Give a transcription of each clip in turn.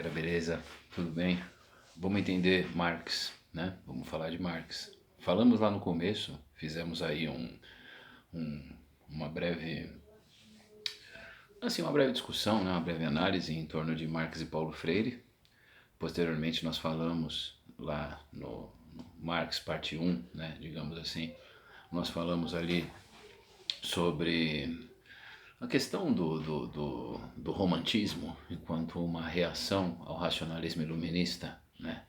galera, beleza? Tudo bem? Vamos entender Marx, né? Vamos falar de Marx. Falamos lá no começo, fizemos aí uma breve, uma breve discussão, né? Uma breve análise em torno de Marx e Paulo Freire. Posteriormente nós falamos lá no Marx parte 1, né? Digamos assim, nós falamos ali sobre a questão do romantismo enquanto uma reação ao racionalismo iluminista, né?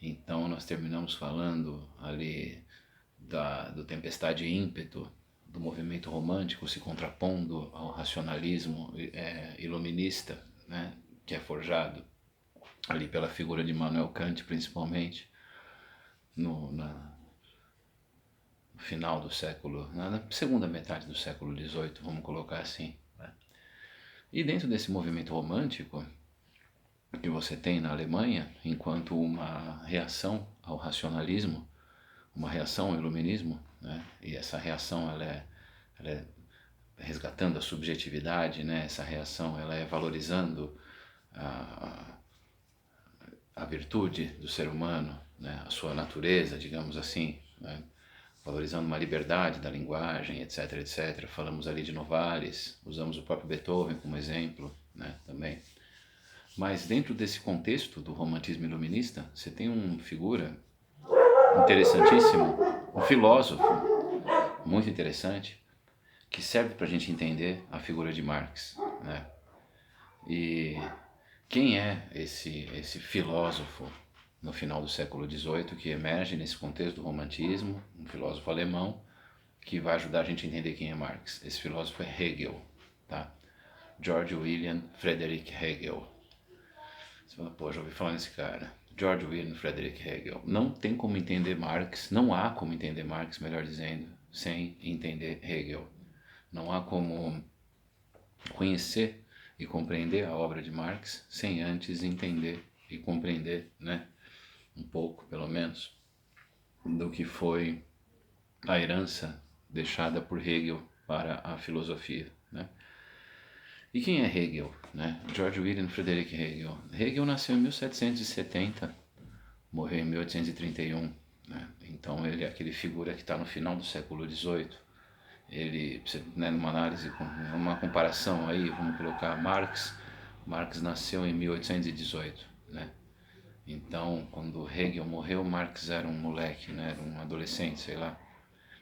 Então nós terminamos falando ali do Tempestade e Ímpeto, do movimento romântico se contrapondo ao racionalismo iluminista, né? Que é forjado ali pela figura de Immanuel Kant, principalmente no final do século, na segunda metade do século XVIII, vamos colocar assim, né? E dentro desse movimento romântico que você tem na Alemanha, enquanto uma reação ao racionalismo, uma reação ao iluminismo, né? E essa reação ela é resgatando a subjetividade, né? Essa reação ela é valorizando a virtude do ser humano, né? A sua natureza, digamos assim, né? Valorizando uma liberdade da linguagem, etc, etc. Falamos ali de Novalis, usamos o próprio Beethoven como exemplo, né? Também. Mas dentro desse contexto do romantismo iluminista, você tem uma figura interessantíssima, um filósofo muito interessante, que serve para a gente entender a figura de Marx, né? E quem é esse filósofo no final do século XVIII que emerge nesse contexto do romantismo, um filósofo alemão que vai ajudar a gente a entender quem é Marx? Esse filósofo é Hegel, tá? George William Friedrich Hegel. Você fala, pô, já ouvi falar nesse cara. George William Friedrich Hegel. Não tem como entender Marx, não há como entender Marx, melhor dizendo, sem entender Hegel. Não há como conhecer e compreender a obra de Marx sem antes entender e compreender, né, um pouco, pelo menos, do que foi a herança deixada por Hegel para a filosofia, né? E quem é Hegel, né? George William Friedrich Hegel. Hegel nasceu em 1770, morreu em 1831, né? Então ele é aquele figura que está no final do século XVIII. Ele, né, numa análise, uma comparação aí, vamos colocar Marx nasceu em 1818, né? Então, quando Hegel morreu, Marx era um moleque, né? Era um adolescente, sei lá.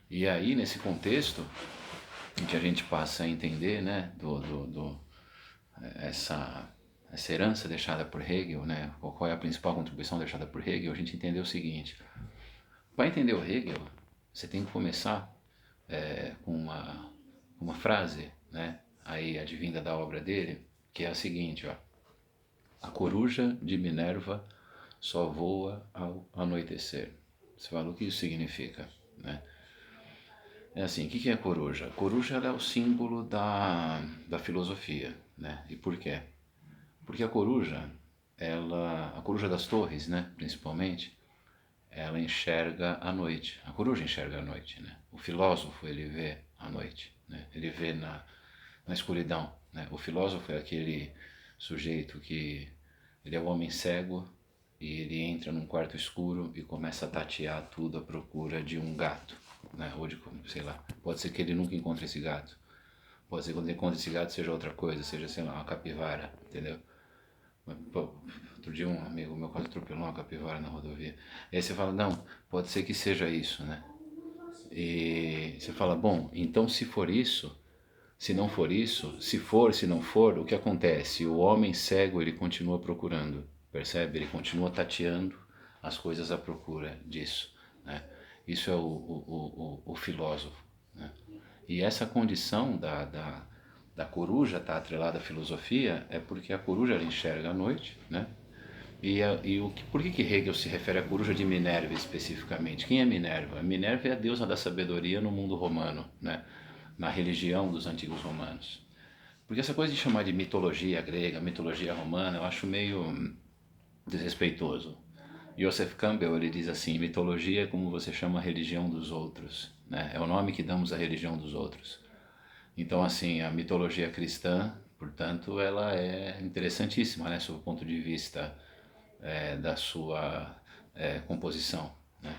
E aí, nesse contexto, em que a gente passa a entender, né, essa herança deixada por Hegel, né, qual é a principal contribuição deixada por Hegel, a gente entender o seguinte: para entender o Hegel, você tem que começar com uma frase, né, aí advinda da obra dele, que é a seguinte, ó: a coruja de Minerva só voa ao anoitecer. Você fala, o que isso significa, né? É assim, o que é a coruja? A coruja ela é o símbolo da filosofia, né? E por quê? Porque a coruja das torres, né, principalmente, ela enxerga a noite. A coruja enxerga a noite, né? O filósofo, ele vê a noite, né? Ele vê na escuridão, né? O filósofo é aquele sujeito que ele é o homem cego e ele entra num quarto escuro e começa a tatear tudo à procura de um gato, né? Ou de, sei lá, pode ser que ele nunca encontre esse gato. Pode ser que quando ele encontre esse gato seja outra coisa, seja, sei lá, uma capivara, entendeu? Pô, outro dia um amigo meu quase atropelou uma capivara na rodovia. E aí você fala, não, pode ser que seja isso, né? E você fala, bom, então se for isso, se não for isso, se for, se não for, o que acontece? O homem cego, ele continua procurando, percebe? Ele continua tateando as coisas à procura disso, né? Isso é o filósofo, né? E essa condição da coruja estar atrelada à filosofia é porque a coruja ela enxerga à noite, né? Por que Hegel se refere à coruja de Minerva especificamente? Quem é Minerva? Minerva é a deusa da sabedoria no mundo romano, né? Na religião dos antigos romanos. Porque essa coisa de chamar de mitologia grega, mitologia romana, eu acho meio desrespeitoso. Joseph Campbell ele diz assim: mitologia é como você chama a religião dos outros, né? É o nome que damos à religião dos outros. Então, assim, a mitologia cristã Portanto, ela é interessantíssima, né, sob o ponto de vista da sua composição, né?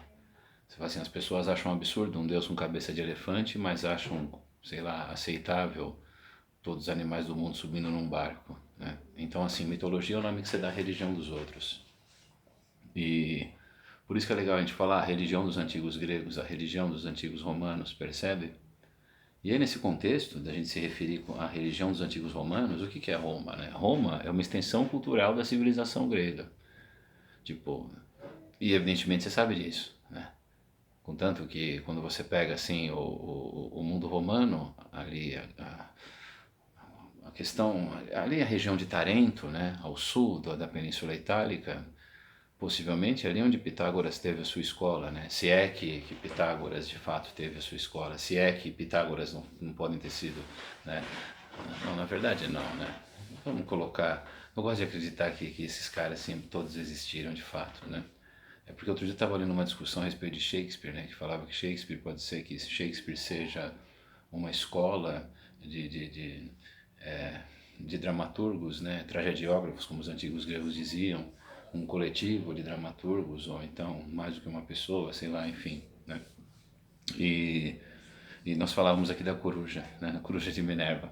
Você fala assim, as pessoas acham um absurdo um Deus com cabeça de elefante, mas acham, sei lá, aceitável todos os animais do mundo subindo num barco, né? Então, assim, mitologia é o nome que você dá à religião dos outros. E por isso que é legal a gente falar a religião dos antigos gregos, a religião dos antigos romanos, percebe? E aí, nesse contexto, da gente se referir à religião dos antigos romanos, o que é Roma, né? Roma é uma extensão cultural da civilização grega. Tipo, e evidentemente você sabe disso, né? Contanto que quando você pega assim o mundo romano, ali a questão, ali a região de Tarento, né, ao sul da Península Itálica, possivelmente ali onde Pitágoras teve a sua escola, né? Se é que Pitágoras de fato teve a sua escola, se é que Pitágoras não podem ter sido, né? Não, na verdade não, né? Vamos colocar, eu gosto de acreditar que esses caras sempre todos existiram de fato, né? É porque outro dia eu estava lendo uma discussão a respeito de Shakespeare, né? Que falava que Shakespeare pode ser que Shakespeare seja uma escola de, de, de, é, de dramaturgos, né? Tragediógrafos, como os antigos gregos diziam, um coletivo de dramaturgos, ou então mais do que uma pessoa, sei lá, enfim, né? E, e nós falávamos aqui da coruja, né? A coruja de Minerva.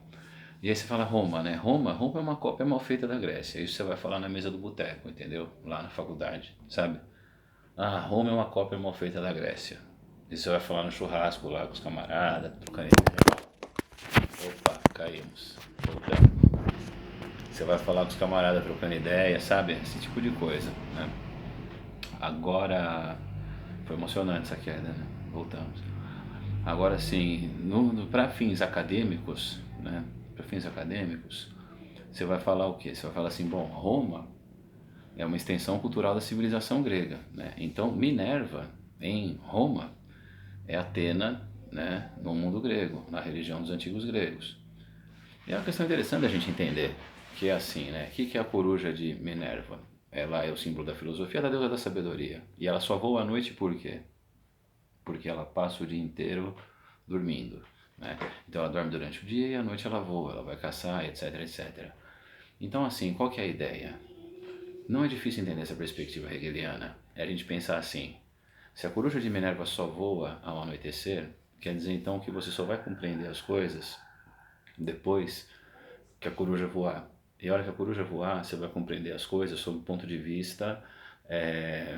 E aí você fala Roma, né? Roma é uma cópia mal feita da Grécia. Isso você vai falar na mesa do boteco, entendeu? Lá na faculdade, sabe? Ah, Roma é uma cópia mal feita da Grécia. Isso você vai falar no churrasco lá com os camaradas, trocando ideia. Opa, caímos. Voltamos. Você vai falar com os camaradas trocando ideia, sabe? Esse tipo de coisa, né? Agora, foi emocionante essa queda, né? Voltamos. Agora sim, para fins acadêmicos, né? Para fins acadêmicos, você vai falar o quê? Você vai falar assim, bom, Roma é uma extensão cultural da civilização grega, né? Então, Minerva, em Roma, é Atena, né? No mundo grego, na religião dos antigos gregos. E é uma questão interessante a gente entender que é assim, né? O que é a coruja de Minerva? Ela é o símbolo da filosofia, da deusa da sabedoria. E ela só voa à noite por quê? Porque ela passa o dia inteiro dormindo, né? Então ela dorme durante o dia e à noite ela voa, ela vai caçar, etc, etc. Então assim, qual que é a ideia? Não é difícil entender essa perspectiva hegeliana. É a gente pensar assim, se a coruja de Minerva só voa ao anoitecer, quer dizer então que você só vai compreender as coisas depois que a coruja voar. E a hora que a coruja voar, você vai compreender as coisas sob o ponto de vista é,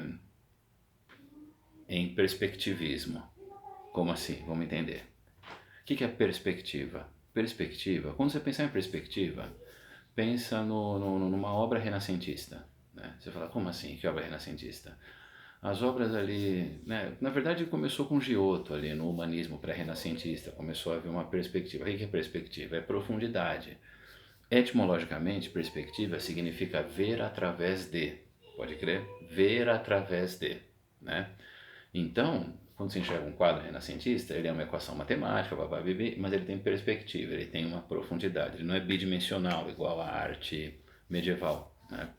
em perspectivismo. Como assim? Vamos entender. O que é perspectiva? Perspectiva, quando você pensar em perspectiva, pensa numa obra renascentista. Né? Você fala, como assim? Que obra renascentista? As obras ali, né? Na verdade começou com Giotto ali no humanismo pré-renascentista, começou a haver uma perspectiva. O que é perspectiva? É profundidade. Etimologicamente, perspectiva significa ver através de, pode crer? Ver através de, né? Então, quando você enxerga um quadro renascentista, ele é uma equação matemática, mas ele tem perspectiva, ele tem uma profundidade, ele não é bidimensional igual à arte medieval, né?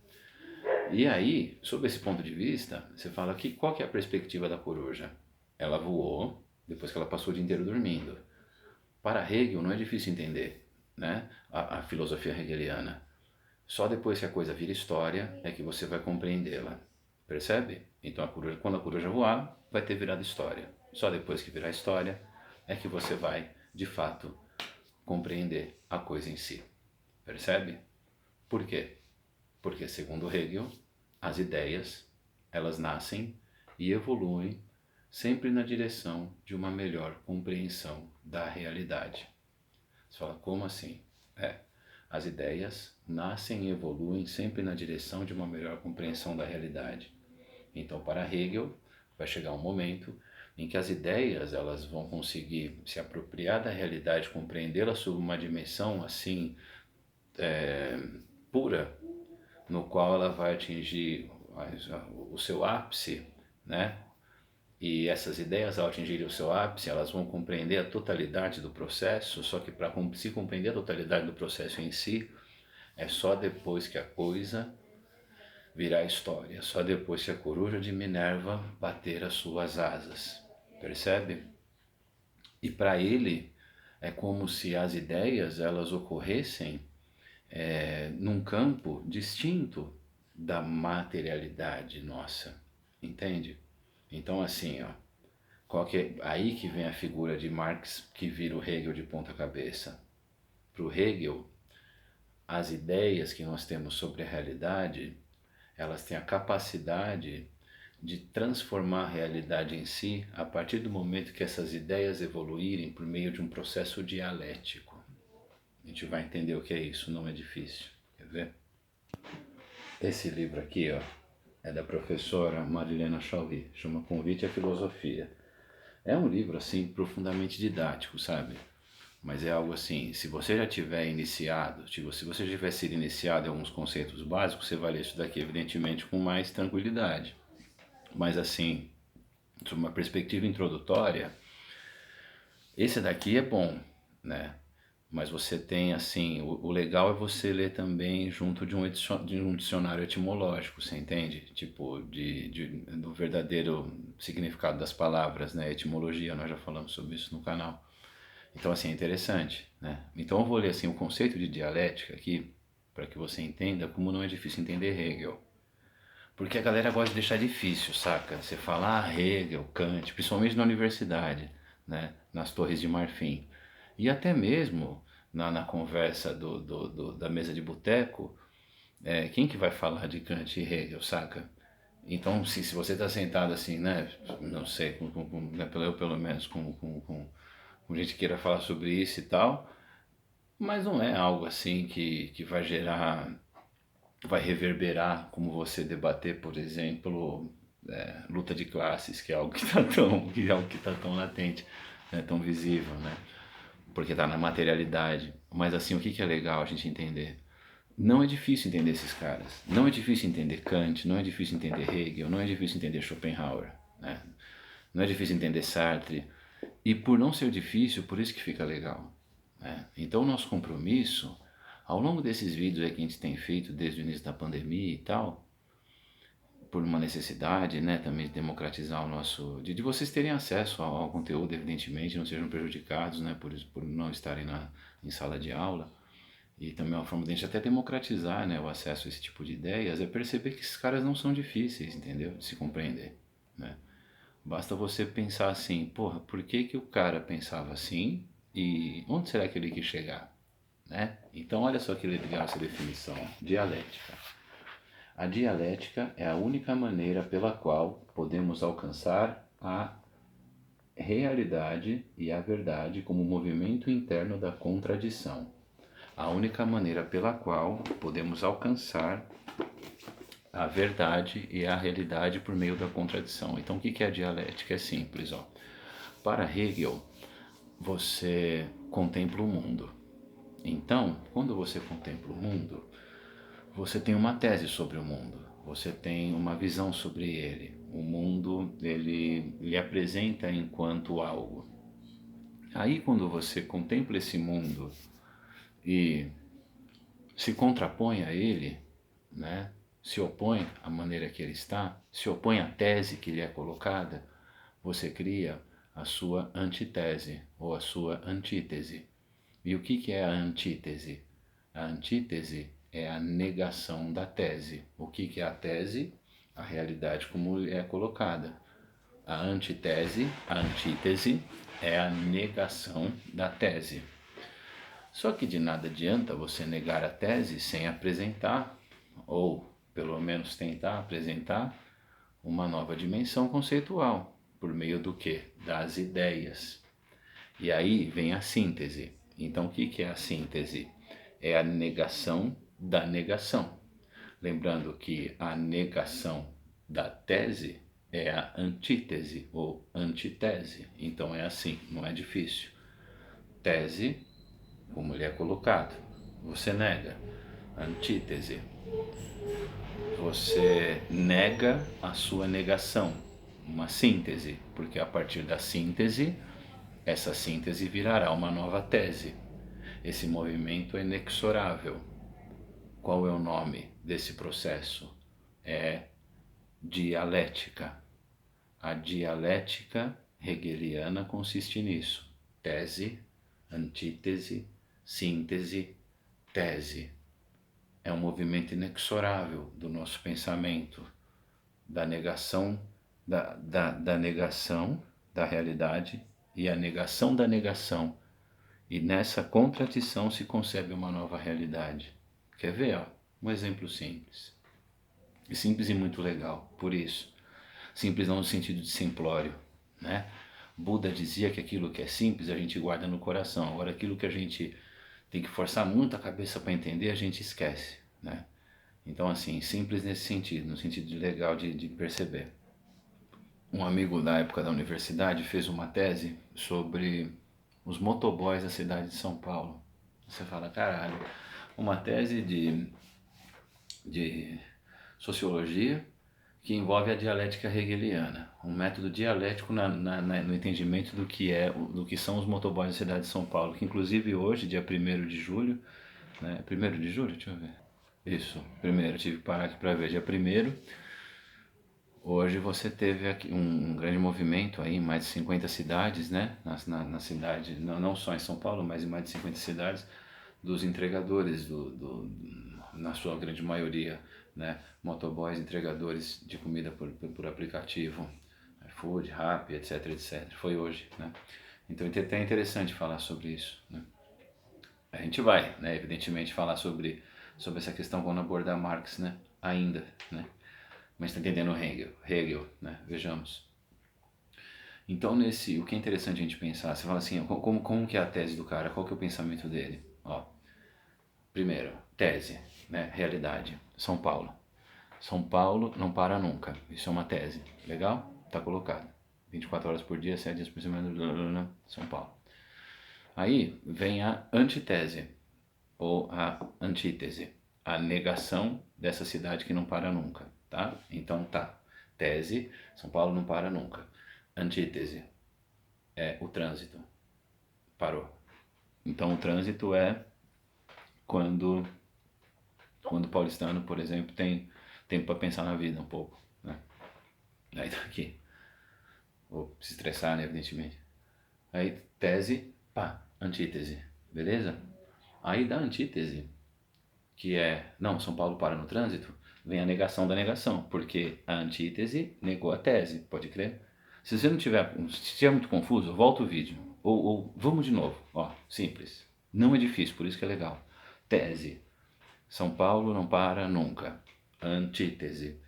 E aí, sob esse ponto de vista, você fala que qual que é a perspectiva da coruja? Ela voou depois que ela passou o dia inteiro dormindo. Para Hegel não é difícil entender, né? A filosofia hegeliana. Só depois que a coisa vira história é que você vai compreendê-la. Percebe? Então quando a coruja voar, vai ter virado história. Só depois que virar história é que você vai, de fato, compreender a coisa em si. Percebe? Por quê? Porque, segundo Hegel, as ideias, elas nascem e evoluem sempre na direção de uma melhor compreensão da realidade. Você fala, como assim? As ideias nascem e evoluem sempre na direção de uma melhor compreensão da realidade. Então, para Hegel, vai chegar um momento em que as ideias elas vão conseguir se apropriar da realidade, compreendê-la sob uma dimensão assim pura, no qual ela vai atingir o seu ápice, né? E essas ideias, ao atingirem o seu ápice, elas vão compreender a totalidade do processo, só que para se compreender a totalidade do processo em si, é só depois que a coisa virar história, só depois que a coruja de Minerva bater as suas asas. Percebe? E para ele, é como se as ideias elas ocorressem num campo distinto da materialidade nossa, entende? Então assim, ó, aí que vem a figura de Marx que vira o Hegel de ponta cabeça. Para o Hegel, as ideias que nós temos sobre a realidade, elas têm a capacidade de transformar a realidade em si a partir do momento que essas ideias evoluírem por meio de um processo dialético. A gente vai entender o que é isso, não é difícil. Quer ver? Esse livro aqui, ó, é da professora Marilena Chauí, chama Convite à Filosofia. É um livro, assim, profundamente didático, sabe? Mas é algo assim, se você já tiver iniciado, se você já tiver sido iniciado em alguns conceitos básicos, você vai ler isso daqui, evidentemente, com mais tranquilidade. Mas assim, sob uma perspectiva introdutória, esse daqui é bom, né? Mas você tem assim, o legal é você ler também junto de um dicionário etimológico, você entende? Tipo, do verdadeiro significado das palavras, né? Etimologia, nós já falamos sobre isso no canal. Então assim, é interessante, né? Então eu vou ler assim o conceito de dialética aqui, para que você entenda como não é difícil entender Hegel. Porque a galera gosta de deixar difícil, saca? Você fala Hegel, Kant, principalmente na universidade, né? Nas Torres de Marfim. E até mesmo na conversa da mesa de boteco, quem que vai falar de Kant e Hegel, saca? Então, se você está sentado assim, né? Não sei, eu pelo menos, com gente que queira falar sobre isso e tal, mas não é algo assim que vai gerar, vai reverberar como você debater, por exemplo, luta de classes, que é algo que está tão latente, né, tão visível, né? Porque está na materialidade. Mas assim, o que é legal a gente entender? Não é difícil entender esses caras. Não é difícil entender Kant, não é difícil entender Hegel, não é difícil entender Schopenhauer, né? Não é difícil entender Sartre. E por não ser difícil, por isso que fica legal, né? Então o nosso compromisso, ao longo desses vídeos que a gente tem feito desde o início da pandemia e tal, por uma necessidade, né, também de democratizar o nosso, de vocês terem acesso ao conteúdo, evidentemente, não sejam prejudicados, né, por não estarem em sala de aula, e também uma forma de a gente até democratizar, né, o acesso a esse tipo de ideias, é perceber que esses caras não são difíceis, entendeu, de se compreender, né. Basta você pensar assim, porra, por que que o cara pensava assim e onde será que ele quis chegar, né? Então olha só que legal essa definição, dialética. A dialética é a única maneira pela qual podemos alcançar a realidade e a verdade como movimento interno da contradição. A única maneira pela qual podemos alcançar a verdade e a realidade por meio da contradição. Então o que é a dialética? É simples, ó. Para Hegel, você contempla o mundo. Então, quando você contempla o mundo, você tem uma tese sobre o mundo, você tem uma visão sobre ele. O mundo, ele lhe apresenta enquanto algo. Aí, quando você contempla esse mundo e se contrapõe a ele, né? Se opõe à maneira que ele está, se opõe à tese que lhe é colocada, você cria a sua antitese ou a sua antítese. E o que é a antítese? A antítese é a negação da tese. O que é a tese? A realidade como é colocada. A antítese é a negação da tese. Só que de nada adianta você negar a tese sem apresentar, ou pelo menos tentar apresentar, uma nova dimensão conceitual, por meio do quê? Das ideias. E aí vem a síntese. Então o que é a síntese? É a negação da negação. Lembrando que a negação da tese é a antítese ou antitese. Então é assim, não é difícil. Tese, como ele é colocado, você nega. Antítese, você nega a sua negação. Uma síntese, porque a partir da síntese, essa síntese virará uma nova tese. Esse movimento é inexorável. Qual é o nome desse processo? É dialética. A dialética hegeliana consiste nisso: tese, antítese, síntese, tese. é um movimento inexorável do nosso pensamento, da negação da negação da realidade e a negação da negação. E nessa contradição se concebe uma nova realidade. Quer ver? Ó? Um exemplo simples. E simples e muito legal, por isso. Simples não no sentido de simplório, né? Buda dizia que aquilo que é simples a gente guarda no coração. Agora aquilo que a gente tem que forçar muito a cabeça para entender, a gente esquece, né? Então assim, simples nesse sentido, no sentido de legal de perceber. Um amigo da época da universidade fez uma tese sobre os motoboys da cidade de São Paulo. Você fala, caralho, uma tese de sociologia que envolve a dialética hegeliana, um método dialético no entendimento do que são os motoboys da cidade de São Paulo, que inclusive hoje, dia 1º de julho, né, 1º de julho, deixa eu ver, isso, primeiro, tive que parar aqui para ver, dia 1º, hoje você teve aqui um grande movimento aí em mais de 50 cidades, né, na cidade, não só em São Paulo, mas em mais de 50 cidades, dos entregadores, na sua grande maioria, né, motoboys, entregadores de comida por aplicativo, iFood, Rappi, etc, etc. Foi hoje, né? Então é até interessante falar sobre isso, né? A gente vai, né, evidentemente, falar sobre essa questão quando abordar Marx, né? Ainda, né? Mas está entendendo Hegel, né? Vejamos. Então, o que é interessante a gente pensar, você fala assim, como que é a tese do cara, qual que é o pensamento dele? Ó, primeiro, tese, né? Realidade. São Paulo. São Paulo não para nunca. Isso é uma tese. Legal? Tá colocado. 24 horas por dia, 7 dias por semana, São Paulo. Aí vem a antitese, ou a antítese, a negação dessa cidade que não para nunca, tá? Então tá. Tese, São Paulo não para nunca. Antítese é o trânsito. Parou. Então o trânsito é quando o paulistano, por exemplo, tem tempo para pensar na vida um pouco, né? Aí tá aqui. Ou se estressar, né, evidentemente. Aí tese, pá, antítese, beleza? Aí da antítese, que é, não, São Paulo para no trânsito, vem a negação da negação, porque a antítese negou a tese, pode crer? Se você não tiver, se estiver muito confuso, volta o vídeo. Ou vamos de novo, ó, simples. Não é difícil, por isso que é legal. Tese, São Paulo não para nunca. Antítese,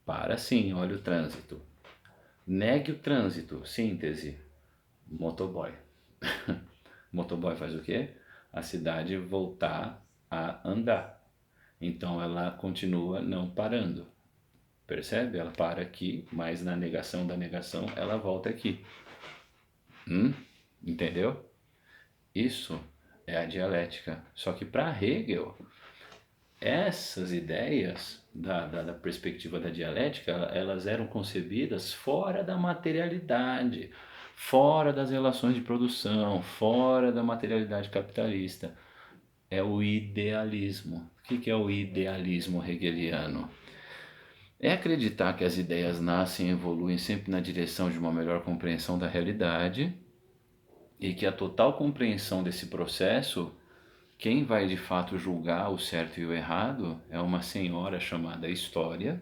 para sim, olha o trânsito. Negue o trânsito, síntese, motoboy. Motoboy faz o quê? A cidade voltar a andar. Então ela continua não parando. Percebe? Ela para aqui, mas na negação da negação ela volta aqui. Entendeu? Isso é a dialética. Só que para Hegel, essas ideias da perspectiva da dialética, elas eram concebidas fora da materialidade, fora das relações de produção, fora da materialidade capitalista. É o idealismo. O que é o idealismo hegeliano? É acreditar que as ideias nascem e evoluem sempre na direção de uma melhor compreensão da realidade e que a total compreensão desse processo, quem vai de fato julgar o certo e o errado é uma senhora chamada História,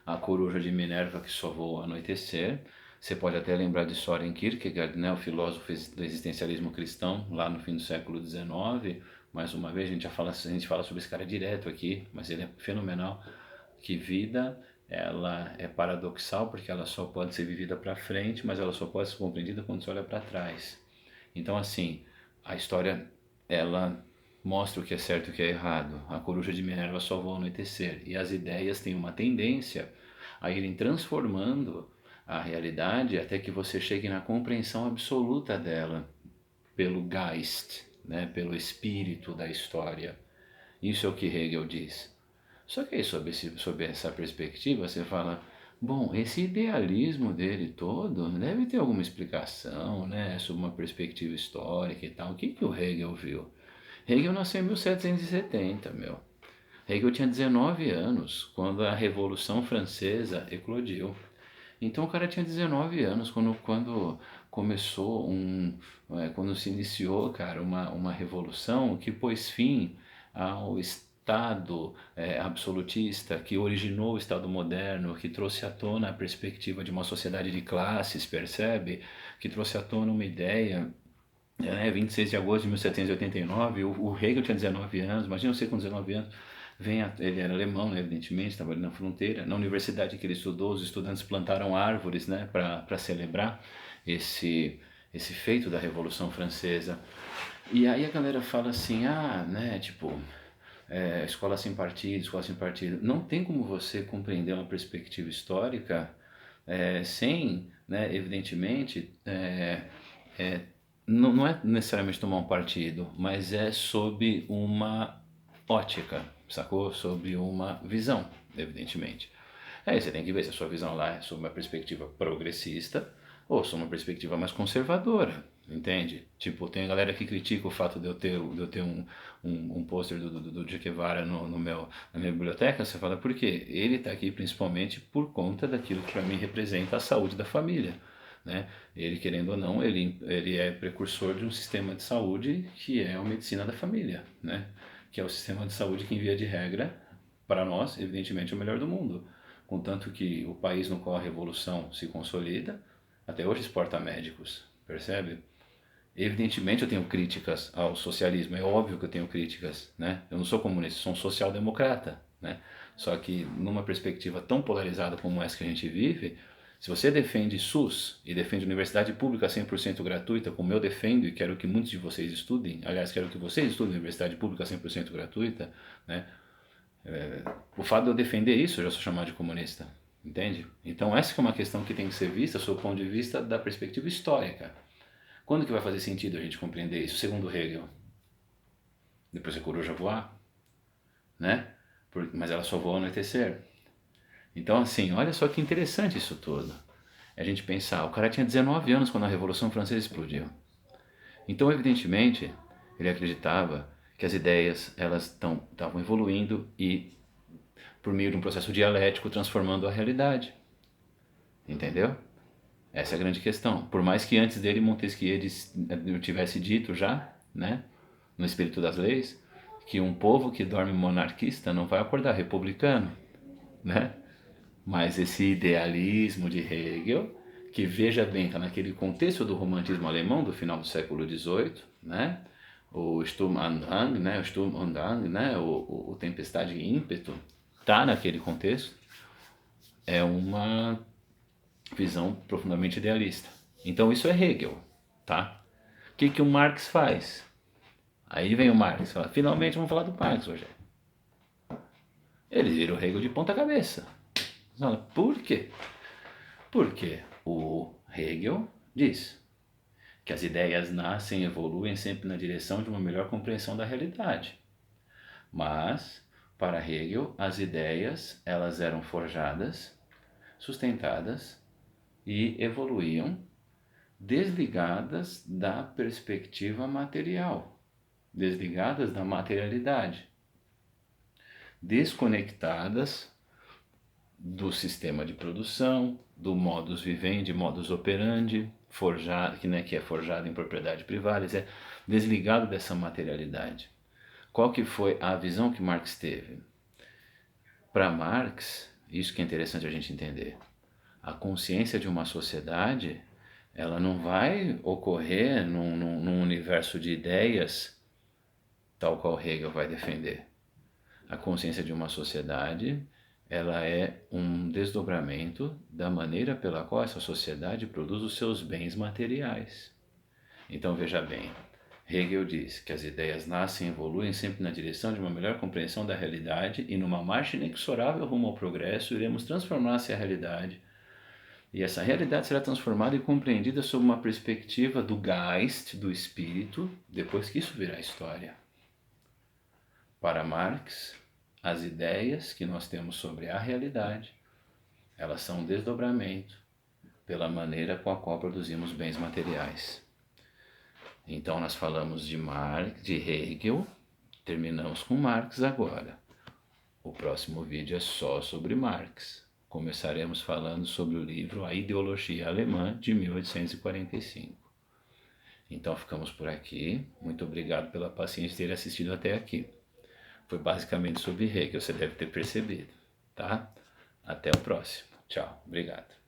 a coruja de Minerva que só voa ao anoitecer. Você pode até lembrar de Soren Kierkegaard, né, o filósofo do existencialismo cristão, lá no fim do século XIX. Mais uma vez, a gente fala sobre esse cara direto aqui, mas ele é fenomenal. Que vida, ela é paradoxal porque ela só pode ser vivida para frente, mas ela só pode ser compreendida quando se olha para trás. Então, assim, a história, ela mostra o que é certo e o que é errado. A coruja de Minerva só voa ao anoitecer. E as ideias têm uma tendência a irem transformando a realidade até que você chegue na compreensão absoluta dela pelo Geist, né, pelo espírito da história. Isso é o que Hegel diz. Só que aí, sob essa perspectiva, você fala, bom, esse idealismo dele todo deve ter alguma explicação, né, sob uma perspectiva histórica e tal. O que o Hegel viu? Hegel nasceu em 1770, meu. Hegel tinha 19 anos quando a Revolução Francesa eclodiu. Então o cara tinha 19 anos quando começou quando se iniciou, cara, uma revolução que pôs fim ao Estado absolutista que originou o Estado moderno, que trouxe à tona a perspectiva de uma sociedade de classes, percebe? Que trouxe à tona uma ideia. 26 de agosto de 1789, o Hegel tinha 19 anos, imagina você com 19 anos, ele era alemão, né, evidentemente, estava ali na fronteira, na universidade que ele estudou, os estudantes plantaram árvores, né, para celebrar esse feito da Revolução Francesa. E aí a galera fala assim, né, tipo, escola sem partido, escola sem partido. Não tem como você compreender uma perspectiva histórica sem, né, evidentemente, não é necessariamente tomar um partido, mas é sob uma ótica, sacou? Sob uma visão, evidentemente. Aí você tem que ver se a sua visão lá é sob uma perspectiva progressista ou sob uma perspectiva mais conservadora, entende? Tipo, tem a galera que critica o fato de eu ter um pôster do Che Guevara na minha biblioteca. Você fala, por quê? Ele está aqui principalmente por conta daquilo que para mim representa a saúde da família. Né? Ele, querendo ou não, ele é precursor de um sistema de saúde que é a medicina da família, né? Que é o sistema de saúde que, em via de regra, para nós, evidentemente, é o melhor do mundo. Contanto que o país no qual a revolução se consolida, até hoje exporta médicos, percebe? Evidentemente eu tenho críticas ao socialismo, é óbvio que eu tenho críticas, né? Eu não sou comunista, sou um social-democrata, né? Só que numa perspectiva tão polarizada como essa que a gente vive, se você defende SUS e defende universidade pública 100% gratuita, como eu defendo e quero que muitos de vocês estudem, aliás, quero que vocês estudem universidade pública 100% gratuita, né? O fato de eu defender isso, eu já sou chamado de comunista, entende? Então essa que é uma questão que tem que ser vista sob o ponto de vista da perspectiva histórica. Quando que vai fazer sentido a gente compreender isso? Segundo Hegel. Depois a coruja voar, né? Mas ela só voa ao anoitecer. Então, assim, olha só que interessante isso tudo. A gente pensar, o cara tinha 19 anos quando a Revolução Francesa explodiu. Então, evidentemente, ele acreditava que as ideias elas estavam evoluindo e, por meio de um processo dialético, transformando a realidade. Entendeu? Essa é a grande questão. Por mais que antes dele Montesquieu tivesse dito já, né, no Espírito das Leis, que um povo que dorme monarquista não vai acordar republicano, né? Mas esse idealismo de Hegel, que veja bem, está naquele contexto do romantismo alemão do final do século XVIII, né? O Sturm und Drang, né? O Tempestade e Ímpeto, está naquele contexto. É uma visão profundamente idealista. Então isso é Hegel, tá? O que o Marx faz? Aí vem o Marx, fala, finalmente vamos falar do Marx hoje. Ele vira o Hegel de ponta cabeça. Fala, por quê? Porque o Hegel diz que as ideias nascem e evoluem sempre na direção de uma melhor compreensão da realidade. Mas, para Hegel, as ideias elas eram forjadas, sustentadas e evoluíam desligadas da perspectiva material, desligadas da materialidade, desconectadas do sistema de produção, do modus vivendi, modus operandi, forjado, que é forjado em propriedade privada, é desligado dessa materialidade. Qual que foi a visão que Marx teve? Para Marx, isso que é interessante a gente entender, a consciência de uma sociedade, ela não vai ocorrer num universo de ideias tal qual Hegel vai defender. A consciência de uma sociedade, ela é um desdobramento da maneira pela qual essa sociedade produz os seus bens materiais. Então veja bem, Hegel diz que as ideias nascem e evoluem sempre na direção de uma melhor compreensão da realidade e numa marcha inexorável rumo ao progresso iremos transformar-se a realidade. E essa realidade será transformada e compreendida sob uma perspectiva do Geist, do espírito, depois que isso virá história. Para Marx, as ideias que nós temos sobre a realidade, elas são um desdobramento pela maneira com a qual produzimos bens materiais. Então nós falamos de Marx, de Hegel, terminamos com Marx agora. O próximo vídeo é só sobre Marx. Começaremos falando sobre o livro A Ideologia Alemã, de 1845. Então ficamos por aqui. Muito obrigado pela paciência de ter assistido até aqui. foi basicamente sobre Hegel, você deve ter percebido, tá? Até o próximo. Tchau. Obrigado.